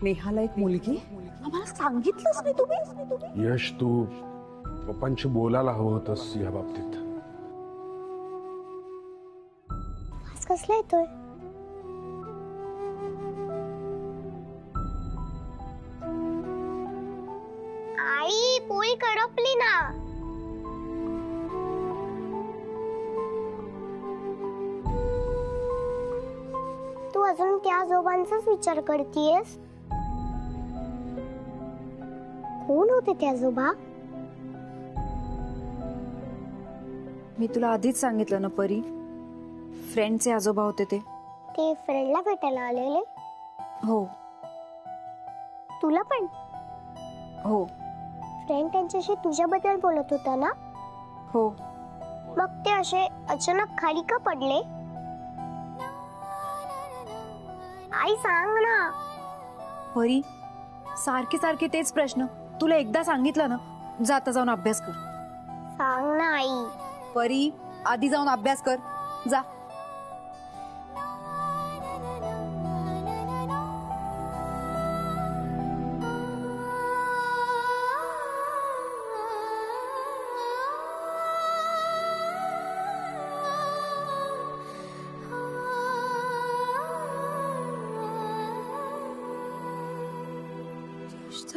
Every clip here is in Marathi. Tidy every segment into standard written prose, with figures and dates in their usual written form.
नेहाला एक मुलगी, आम्हाला सांगितलंच नाही तुम्ही. यश, तू पप्पांशी बोलायला हवं होतंस या बाबतीत. आज कसला येतोय? आई, पोळी कडपली ना. तू अजून त्या आजोबांचाच विचार करतीयस? कोण होते ते आजोबा? मी तुला आधीच सांगितलं ना परी, फ्रेंडचे आजोबा होते ते. ते फ्रेंडला भेटायला आलेले? हो तुला पण? हो फ्रेंड त्यांच्याशी तुझ्याबद्दल बोलत होता ना? हो. मग ते असे अचानक खाली का पडले? आई सांग ना. परी, सारखे सारखे तेच प्रश्न. तुला एकदा सांगितलं ना, जाता जाऊन अभ्यास कर. सांग ना आई. परी, आधी जाऊन अभ्यास कर, जा.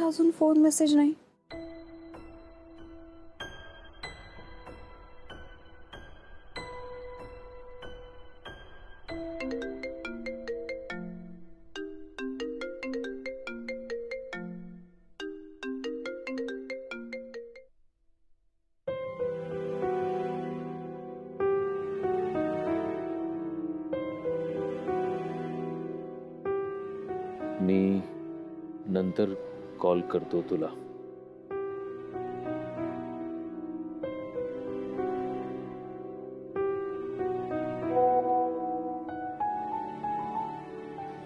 अजून फोन मेसेज नाही. मी नंतर कॉल करतो तुला.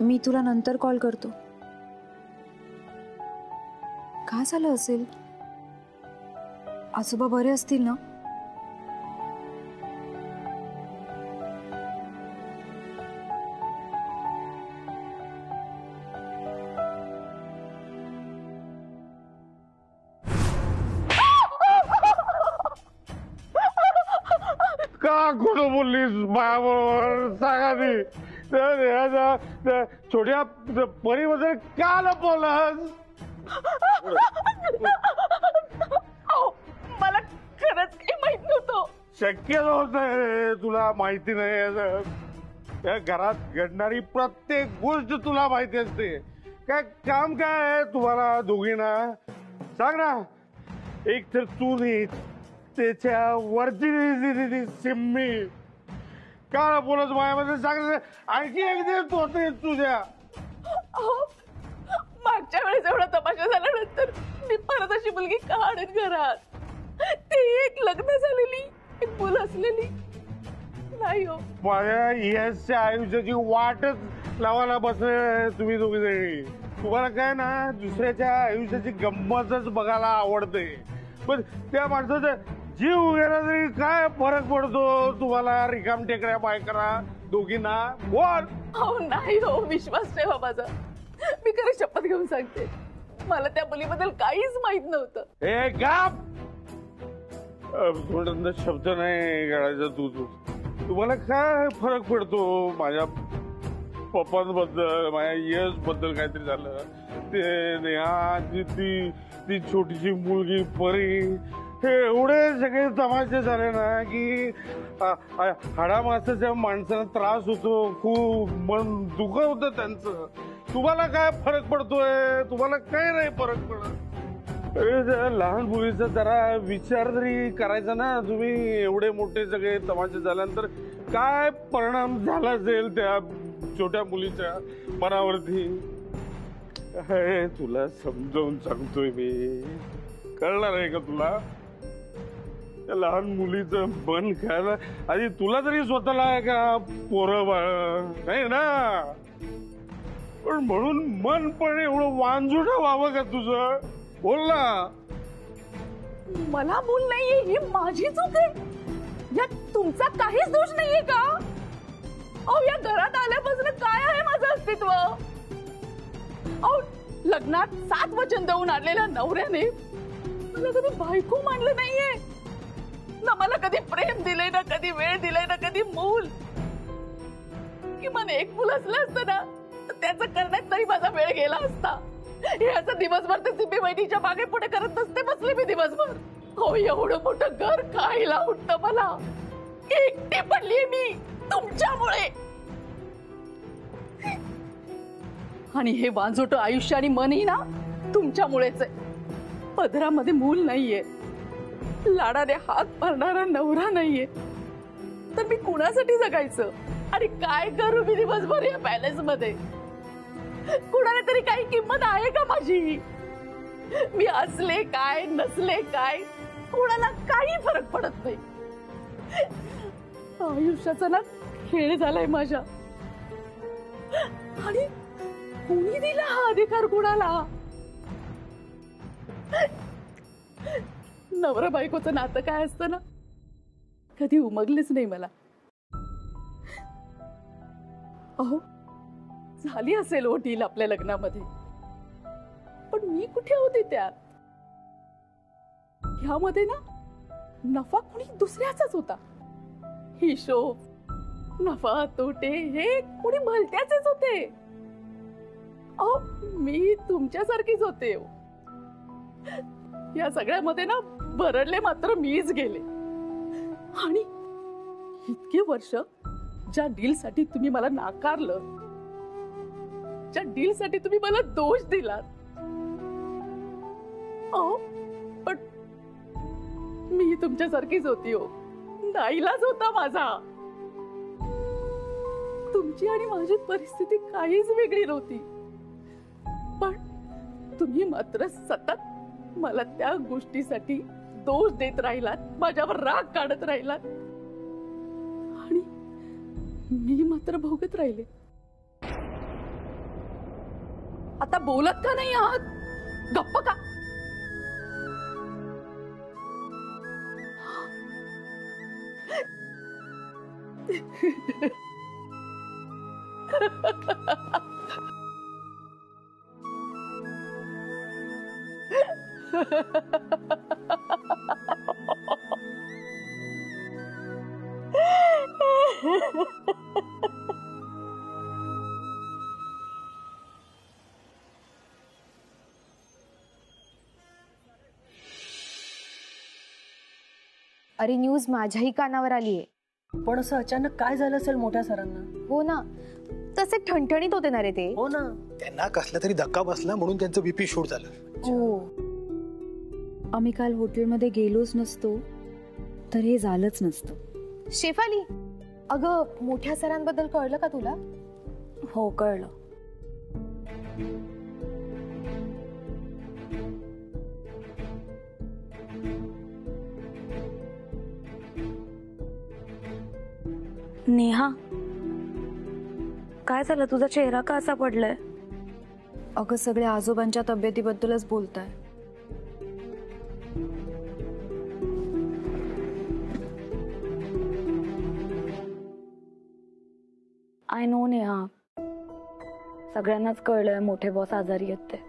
मी तुला नंतर कॉल करतो. काय झालं असेल? आजोबा बरे असतील ना? का खोटं बोललीस माझ्याबरोबर? सांगा ती. छोट्या परीबद्दल का लपवलंस? मला खरंच काही माहित नव्हतं. शक्य नव्हतं. तुला माहिती नाही? या घरात घडणारी प्रत्येक गोष्ट तुला माहिती असते. काय काम काय आहे तुम्हाला दोघींना? सांग ना. एक तर तू नाही, त्याच्या वरची सिम्मी. का बोलत माझ्यामध्ये? सांग. आणखी एक दिवस होते तुझ्या. मागच्या वेळेस एवढा तमाशा झाल्यानंतर मी परत अशी मुलगी का आणत घरात? ती एक लग्न झालेली, एक मुलं असलेली नाही हो. माझ्या यशच्या आयुष्याची वाटच लावायला बसले तुम्ही दोघी जणी. तुम्हाला काय ना, दुसऱ्याच्या आयुष्याची गंमतच बघायला आवडते. पण त्या माणसाचा जीव गेला तरी काय फरक पडतो तुम्हाला? रिकाम टेकड्या बायकरा दोघींना. बोल. हो नाही हो, विश्वास ठेवा माझा. मी खरं शपथ घेऊन सांगते, मला त्या मुलीबद्दल काहीच माहित नव्हतं. हे गाप. थोडं शब्द नाही काढायचा. तुम्हाला काय फरक पडतो माझ्या पप्पांबद्दल, माझ्या यश बद्दल काहीतरी झालं ते नेहा, ती छोटीशी मुलगी परी, हे एवढे सगळे तमाशे झाले ना की हाडामासाच्या माणसाला त्रास होतो. खूप मन दुःख होतं त्यांचं. तुम्हाला काय फरक पडतोय? तुम्हाला काय नाही फरक पडत. लहान मुलीचा जरा विचार तरी करायचा ना तुम्ही. एवढे मोठे सगळे तमाशे झाल्यानंतर काय परिणाम झाला असेल त्या छोट्या मुलीच्या मनावरती. तुला समजावून सांगतोय मी. कळणार आहे का तुला? त्या लहान मुलीचं मन खायला आधी तुला तरी स्वतःला का पोरं बाळ नाही ना. पण म्हणून मन पण एवढं वांजुट व्हावं का तुझं? बोल ना. मला भूल नाहीये, ही माझी चूक आहे. यात तुमचा काहीच दोष नाहीये का? अहो, या घरात आल्यापासून काय आहे माझं अस्तित्व? अहो, लग्नात 7 वचन देऊन आणलेल्या नवऱ्याने मला कधी बायको मानलं नाहीये ना. मला कधी प्रेम दिले ना, कधी वेळ दिलाय ना, कधी मूल. किमान एक मूल असलं असतं ना, त्याचं करण्यात तरी माझा वेळ गेला असता. हे असं दिवसभर ते सिपी वहिनीच्या मागे पुढे करत नसते बसले मी दिवसभर. हो, एवढं मोठं घर खायला उठतं मला. एकटी पडली मी तुमच्यामुळे. आणि हे वांजोट आयुष्य आणि मनही ना तुमच्यामुळेच आहे. पदरामध्ये मूल नाहीये, लाडाने हात भरणारा नवरा नाहीये, तर मी कुणासाठी जगायचं आणि काय करू मी दिवसभर या पॅलेस मध्ये? कुणाला तरी काही किंमत आहे का माझी? मी असले काय नसले काय कुणाला काही फरक पडत नाही. आयुष्याचा ना खेळ झालाय माझ्या. आणि कोणी दिला हा अधिकार कुणाला? नवरा बायकोचं नातं काय असतं ना, कधी उमगलेच नाही मला. अहो, झाली असेल ओ डील आपल्या लग्नामध्ये, पण मी कुठे होते त्यात? ह्यामध्ये ना नफा कुणी दुसऱ्याचाच होता. हिशोब, नफा तोटे हे कुणी भलत्याचेच होते. अहो, मी तुमच्यासारखीच होते. या सगळ्यामध्ये ना भरडले मात्र मीच गेले. आणि इतके वर्ष ज्या डील साठी तुम्ही मला नाकारलं, ज्या डील साठी तुम्ही मला दोष दिलात, अहो पण मी तुमच्यासारखीच होती हो. नाईलाज होता माझा. तुमची आणि माझी परिस्थिती काहीच वेगळी नव्हती, पण तुम्ही मात्र सतत मला त्या गोष्टीसाठी दोष देत राहिलात, माझ्यावर राग काढत राहिलात आणि मी मात्र भोगत राहिले. आता बोलत का नाही आहात? गप्प का? अरे न्यूज माझ्याही कानावर आलीये. पण असं अचानक काय झालं असेल मोठ्या सरांना? हो ना, तसे ठणठणीत होते ना रे ते. हो ना, त्यांना कसला तरी धक्का बसला म्हणून त्यांचं बीपी शूट झालं. हो, आम्ही काल हॉटेलमध्ये गेलोच नसतो तर हे झालंच नसतं. शेफाली, अगं मोठ्या सरांबद्दल कळलं का तुला? हो, कळलं. नेहा, काय झालं? तुझा चेहरा का असा पडलाय? अगं सगळे आजोबांच्या तब्येतीबद्दलच बोलताय. आय नो नेहा, सगळ्यांनाच कळलंय मोठे बॉस आजारी आहेत ते.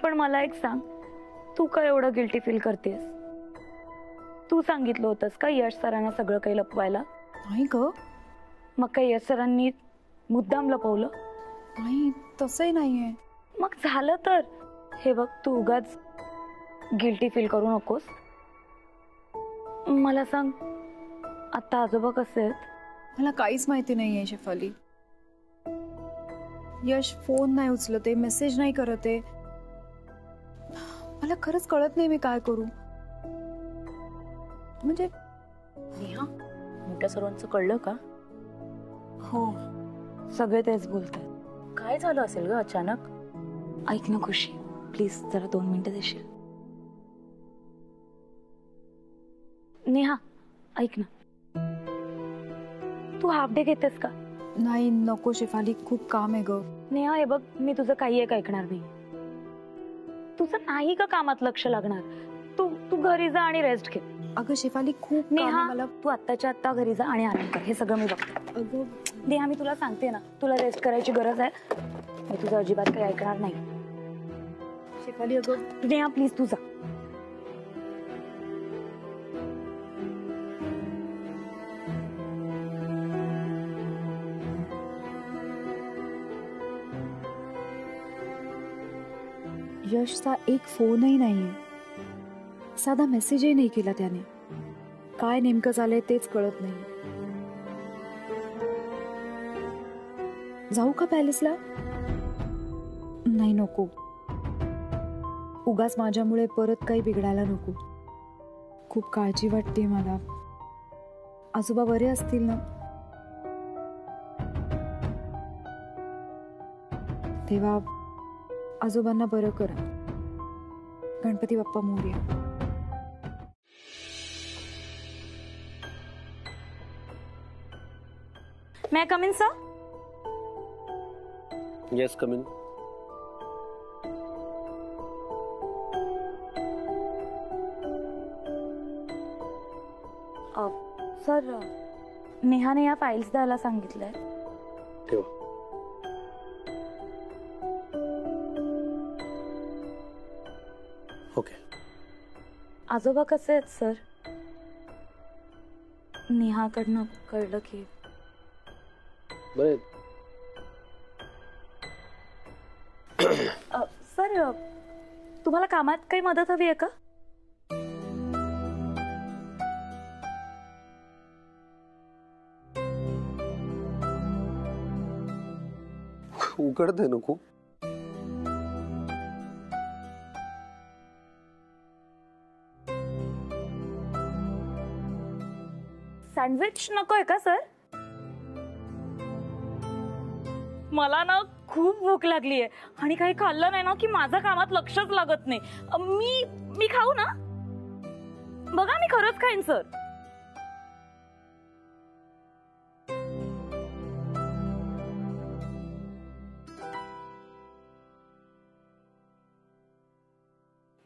पण मला एक सांग, तू का एवढं गिल्टी फील करतेस? तू सांगितलं होतंस का यश सरांना सगळं काही लपवायला? नाही ग. मग काय यश सरांनी मुद्दाम लपवलं? नाही, तसंही नाहीये. मग झालं तर हे बघ, तू उगाच गिल्टी फील करू नकोस. मला सांग, आता आजोबा कसे आहेत? मला काहीच माहिती नाहीये शेफाली. यश फोन नाही उचलते, मेसेज नाही करते. मला खरंच कळत नाही मी काय करू. म्हणजे नेहा, मोठ्या सर्वांचं कळलं का? हो, सगळे तेच बोलतात. काय झालं असेल ग अचानक? ऐक ना खुशी, प्लीज जरा 2 मिनिटं देशील? नेहा, ऐक ना, तू हाफ डे घेतेस का? नाही नको शेफाली, खूप काम आहे ग. नेहा हे बघ, मी तुझं काही एक ऐकणार नाही. तुझं नाही का कामात लक्ष लागणार? तू घरी जा आणि रेस्ट घे. अगं शेफाली खूप काम आहे नेहा, मला. तू आत्ताच्या आत्ता घरी जा आणि आराम कर. हे सगळं मी बघते. अगं नेहा, मी तुला सांगते ना, तुला रेस्ट करायची गरज आहे. मी तुझं अजिबात काही ऐकणार नाही. शेफाली अगं नेहा प्लीज तू जा. यशचा एक फोनही नाहीये, साधा मेसेजही नाही केला त्याने. काय नेमकं झालंय तेच कळत नाही. जाऊ का पॅलेसला? नाही नको, उगाच माझ्यामुळे परत काही बिघडायला नको. खूप काळजी वाटते मला. आजोबा बरे असतील ना? तेव्हा आजोबांना बरं करा. Ganpati Bappa Morya. May I come in, sir? Yes come in. Sir, नेहाने या फाईल्स द्यायला सांगितलंय. ठेवा. ओके. आजोबा कसे आहेत सर? नेहाकडनं कळलं की बरे. सर, तुम्हाला कामात काही मदत हवी आहे का? उकडत आहे ना खूप. सँडविच नकोय का सर? मला ना खूप भूक लागली आहे आणि काही खाल्लं नाही ना की माझं कामात लक्षच लागत नाही. मी खाऊ ना? बघा मी खरंच खाईन सर.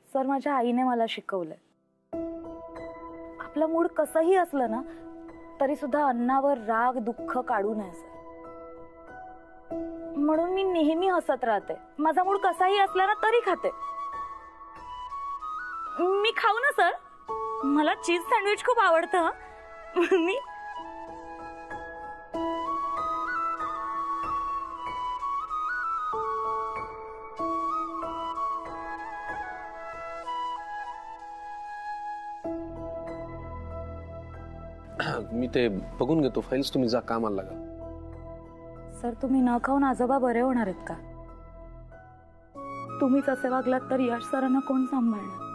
सर, माझ्या आईने मला शिकवलंय, आपला मूड कसंही असलं ना तरी सुद्धा अन्नावर राग दुःख काढू नये सर. म्हणून मी नेहमी हसत राहते. माझा मूड कसाही असला ना तरी खाते. मी खाऊ ना सर? मला चीज सँडविच खूप आवडतं. मी मी ते बघून घेतो फाईल्स. तुम्ही जा, कामाला लागा. सर, तुम्ही न खाऊन आजोबा बरे होणार आहेत का? तुम्हीच असे वागलात तर यश सरांना कोण सांभाळणार?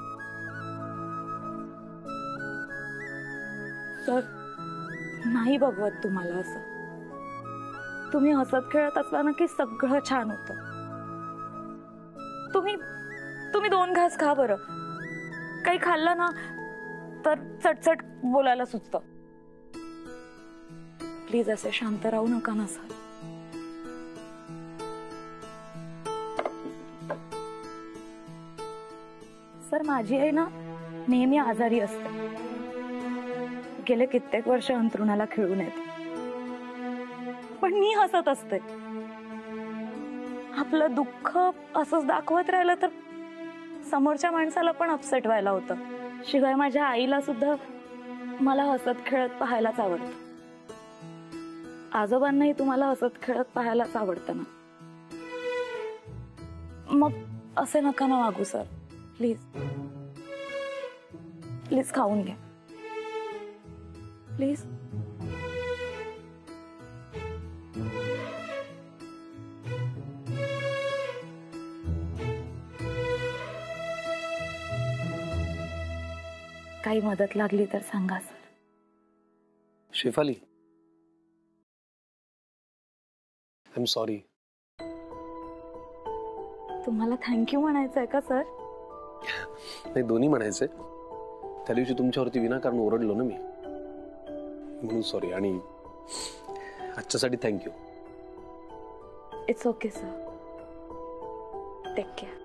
सर, नाही बघवत तुम्हाला असं. तुम्ही हसत खेळत असला ना की सगळं छान होतं. तुम्ही 2 घास खा बरं. काही खाल्लं ना तर चटचट बोलायला सुचतं. प्लीज असे शांत राहू नका ना सर. सर, माझी आई ना नेहमी आजारी असते. गेले कित्येक वर्ष अंथरुणाला खेळून येते, पण मी हसत असते. आपलं दुःख असंच दाखवत राहिलं तर समोरच्या माणसाला पण अपसेट व्हायला होतं. शिवाय माझ्या आईला सुद्धा मला हसत खेळत पाहायलाच आवडतं. आजोबांनाही तुम्हाला हसत खेळत पाहायलाच आवडतं ना. मग असे नका ना वागू सर. प्लीज प्लीज खाऊन घ्या प्लीज. काही मदत लागली तर सांगा sir. Shefali, I am sorry. तुम्हाला थँक्यू म्हणायचंय का सर? नाही, दोन्ही म्हणायचंय. त्या दिवशी तुमच्यावरती विनाकारण ओरडलो ना मी, म्हणून सॉरी. आणि आजच्यासाठी thank you. It's okay sir. Take care.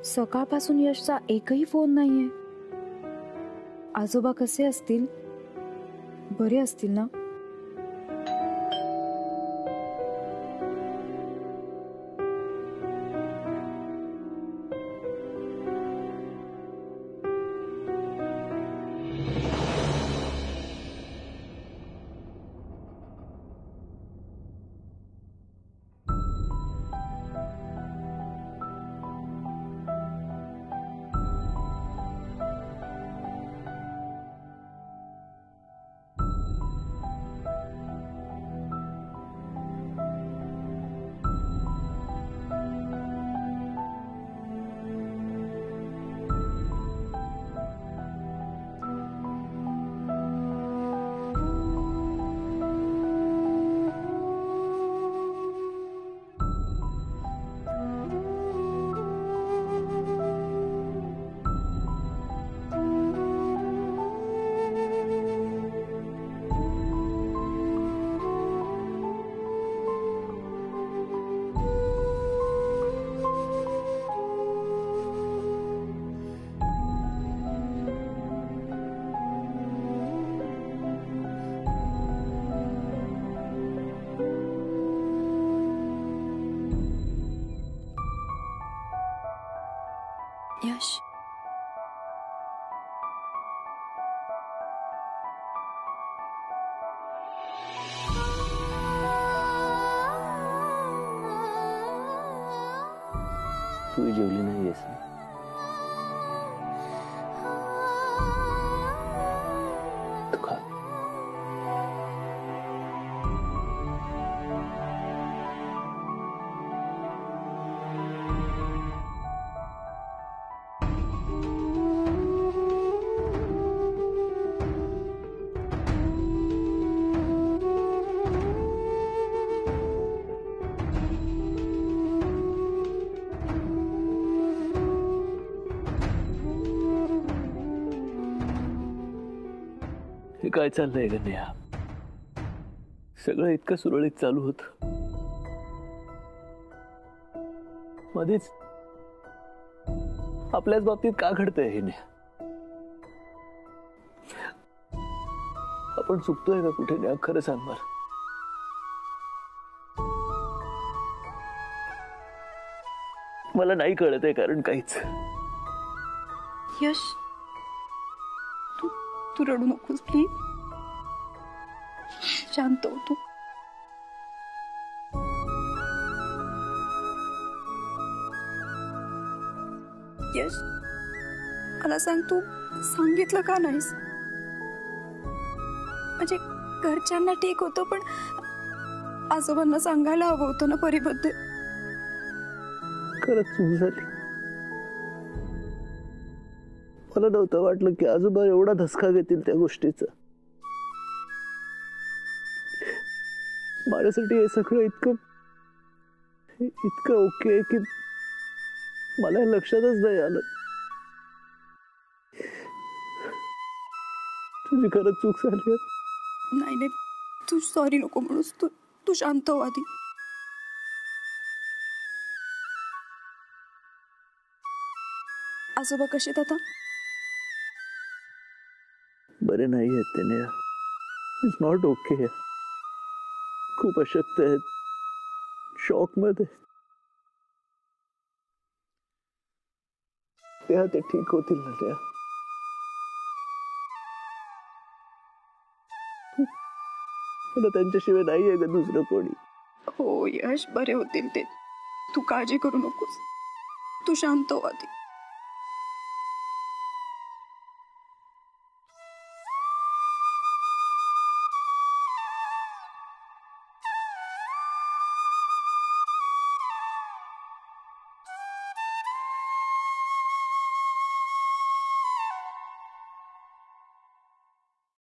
सकाळपासून यशचा एकही फोन नाहीये. आजोबा कसे असतील? बरे असतील ना? यश, तू जेवली नाहीयेस ना? तू खा. हे काय चाललंय गण्या? सगळं इतकं सुरळीत चालू होत, मध्येच आपल्याच बाबतीत का घडतंय हे? आपण चुकतोय का कुठे? न्या खरं सांग मला. मला नाही कळत आहे कारण काहीच. यश, तू रडू नकोस प्लीज. शांत हो तू. यश, मला सांग, तू सांगितलं का नाहीस? म्हणजे घरच्यांना ठीक होतं, पण आजोबांना सांगायला हवं होतं ना परीबद्दल. खरंच चूक झाली. मला नव्हतं वाटलं की आजोबा एवढा धसका घेतील त्या गोष्टीचा. माझ्यासाठी हे सगळं इतकं ओके की मला हे लक्षातच नाही आलं. तुझी खरंच चूक झाली. नाही नाही, तू सॉरी नको म्हणूस. तू शांत हो आधी. आजोबा कसे आहेत आता? बरे नाही आहेत त्याने. It's not okay. खूप अशक्त आहेत, शॉक मध्ये. ते ठीक होतील ना त्या? मला त्यांच्याशिवाय नाही आहे का दुसरं कोणी? हो यश, बरे होतील ते. तू काळजी करू नकोस. तू शांत हो आधी.